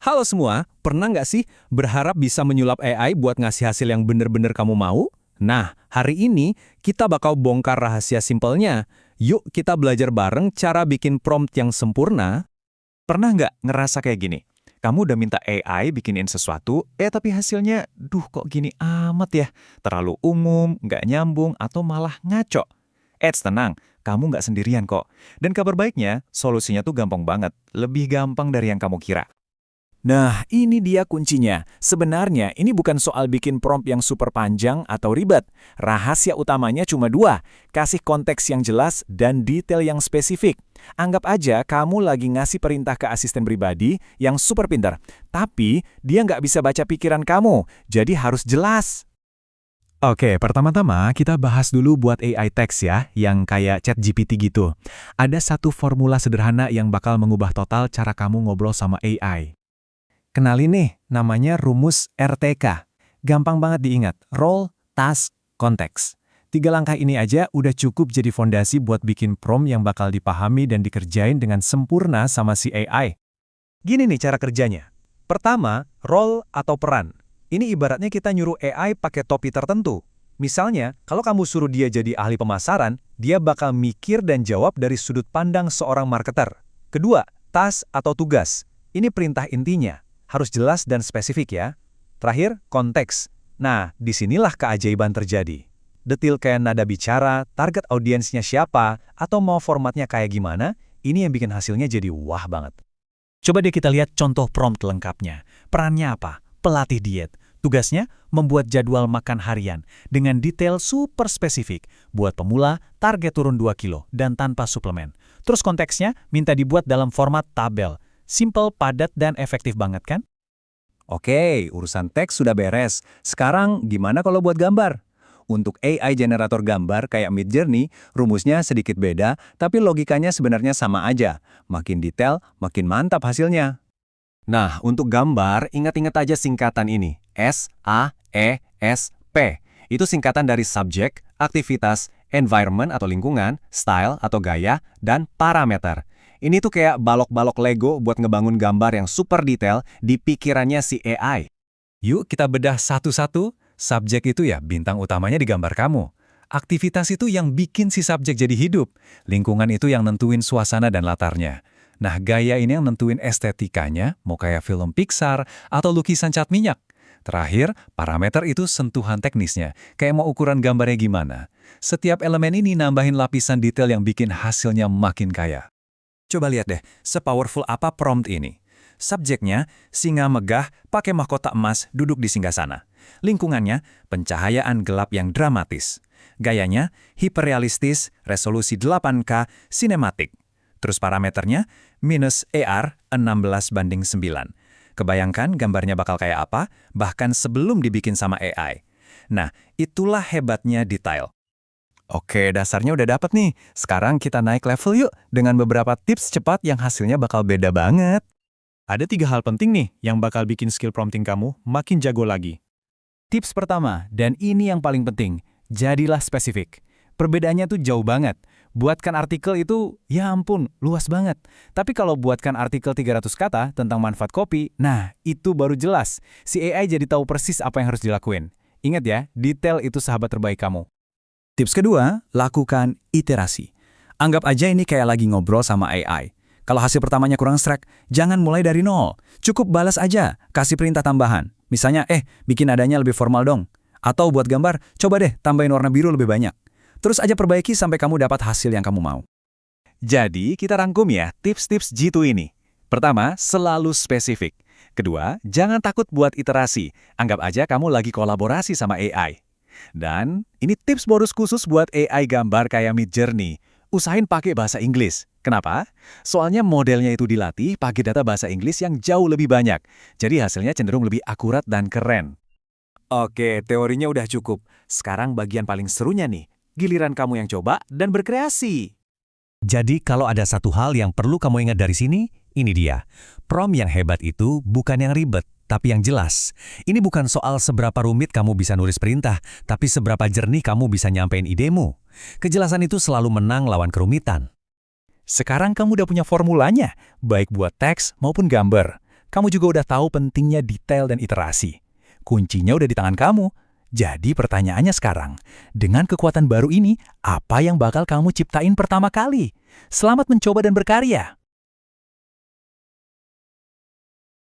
Halo semua, pernah nggak sih berharap bisa menyulap AI buat ngasih hasil yang bener-bener kamu mau? Nah, hari ini kita bakal bongkar rahasia simpelnya. Yuk kita belajar bareng cara bikin prompt yang sempurna. Pernah nggak ngerasa kayak gini? Kamu udah minta AI bikinin sesuatu, tapi hasilnya, kok gini amat ya? Terlalu umum, nggak nyambung, atau malah ngaco. Tenang, kamu nggak sendirian kok. Dan kabar baiknya, solusinya tuh gampang banget. Lebih gampang dari yang kamu kira. Nah, ini dia kuncinya. Sebenarnya, ini bukan soal bikin prompt yang super panjang atau ribet. Rahasia utamanya cuma dua, kasih konteks yang jelas dan detail yang spesifik. Anggap aja kamu lagi ngasih perintah ke asisten pribadi yang super pintar, tapi dia nggak bisa baca pikiran kamu, jadi harus jelas. Oke, pertama-tama kita bahas dulu buat AI text ya, yang kayak ChatGPT gitu. Ada satu formula sederhana yang bakal mengubah total cara kamu ngobrol sama AI. Kenalin nih, namanya rumus RTK. Gampang banget diingat, role, task, konteks. 3 langkah ini aja udah cukup jadi fondasi buat bikin prompt yang bakal dipahami dan dikerjain dengan sempurna sama si AI. Gini nih cara kerjanya. Pertama, role atau peran. Ini ibaratnya kita nyuruh AI pakai topi tertentu. Misalnya, kalau kamu suruh dia jadi ahli pemasaran, dia bakal mikir dan jawab dari sudut pandang seorang marketer. Kedua, task atau tugas. Ini perintah intinya. Harus jelas dan spesifik ya. Terakhir, konteks. Nah, disinilah keajaiban terjadi. Detil kayak nada bicara, target audiensnya siapa, atau mau formatnya kayak gimana, ini yang bikin hasilnya jadi wah banget. Coba deh kita lihat contoh prompt lengkapnya. Perannya apa? Pelatih diet. Tugasnya membuat jadwal makan harian dengan detail super spesifik. Buat pemula, target turun 2 kilo dan tanpa suplemen. Terus konteksnya minta dibuat dalam format tabel. Simple, padat, dan efektif banget kan? Oke, urusan teks sudah beres. Sekarang gimana kalau buat gambar? Untuk AI generator gambar kayak Midjourney, rumusnya sedikit beda, tapi logikanya sebenarnya sama aja. Makin detail, makin mantap hasilnya. Nah, untuk gambar, ingat-ingat aja singkatan ini. SAESP. Itu singkatan dari subjek, aktivitas, environment atau lingkungan, style atau gaya, dan parameter. Ini tuh kayak balok-balok Lego buat ngebangun gambar yang super detail di pikirannya si AI. Yuk kita bedah satu-satu. Subjek itu ya bintang utamanya di gambar kamu. Aktivitas itu yang bikin si subjek jadi hidup. Lingkungan itu yang nentuin suasana dan latarnya. Nah, gaya ini yang nentuin estetikanya, mau kayak film Pixar atau lukisan cat minyak. Terakhir, parameter itu sentuhan teknisnya, kayak mau ukuran gambarnya gimana. Setiap elemen ini nambahin lapisan detail yang bikin hasilnya makin kaya. Coba lihat deh, sepowerful apa prompt ini. Subjeknya, singa megah, pakai mahkota emas, duduk di singgasana. Lingkungannya, pencahayaan gelap yang dramatis. Gayanya, hiperrealistis, resolusi 8K, sinematik. Terus parameternya, minus AR 16:9. Kebayangkan gambarnya bakal kayak apa, bahkan sebelum dibikin sama AI. Nah, itulah hebatnya detail. Oke, dasarnya udah dapet nih. Sekarang kita naik level yuk dengan beberapa tips cepat yang hasilnya bakal beda banget. Ada 3 hal penting nih yang bakal bikin skill prompting kamu makin jago lagi. Tips pertama, dan ini yang paling penting, jadilah spesifik. Perbedaannya tuh jauh banget. Buatkan artikel itu, ya ampun, luas banget. Tapi kalau buatkan artikel 300 kata tentang manfaat kopi, nah itu baru jelas. Si AI jadi tahu persis apa yang harus dilakuin. Ingat ya, detail itu sahabat terbaik kamu. Tips kedua, lakukan iterasi. Anggap aja ini kayak lagi ngobrol sama AI. Kalau hasil pertamanya kurang srek, jangan mulai dari nol. Cukup balas aja, kasih perintah tambahan. Misalnya, bikin nadanya lebih formal dong. Atau buat gambar, coba deh tambahin warna biru lebih banyak. Terus aja perbaiki sampai kamu dapat hasil yang kamu mau. Jadi, kita rangkum ya tips-tips G2 ini. Pertama, selalu spesifik. Kedua, jangan takut buat iterasi. Anggap aja kamu lagi kolaborasi sama AI. Dan ini tips bonus khusus buat AI gambar kayak Midjourney. Usahain pakai bahasa Inggris. Kenapa? Soalnya modelnya itu dilatih pakai data bahasa Inggris yang jauh lebih banyak. Jadi hasilnya cenderung lebih akurat dan keren. Oke, teorinya udah cukup. Sekarang bagian paling serunya nih. Giliran kamu yang coba dan berkreasi. Jadi kalau ada satu hal yang perlu kamu ingat dari sini, ini dia. Prompt yang hebat itu bukan yang ribet, tapi yang jelas. Ini bukan soal seberapa rumit kamu bisa nulis perintah, tapi seberapa jernih kamu bisa nyampein idemu. Kejelasan itu selalu menang lawan kerumitan. Sekarang kamu udah punya formulanya, baik buat teks maupun gambar. Kamu juga udah tahu pentingnya detail dan iterasi. Kuncinya udah di tangan kamu. Jadi pertanyaannya sekarang, dengan kekuatan baru ini, apa yang bakal kamu ciptain pertama kali? Selamat mencoba dan berkarya!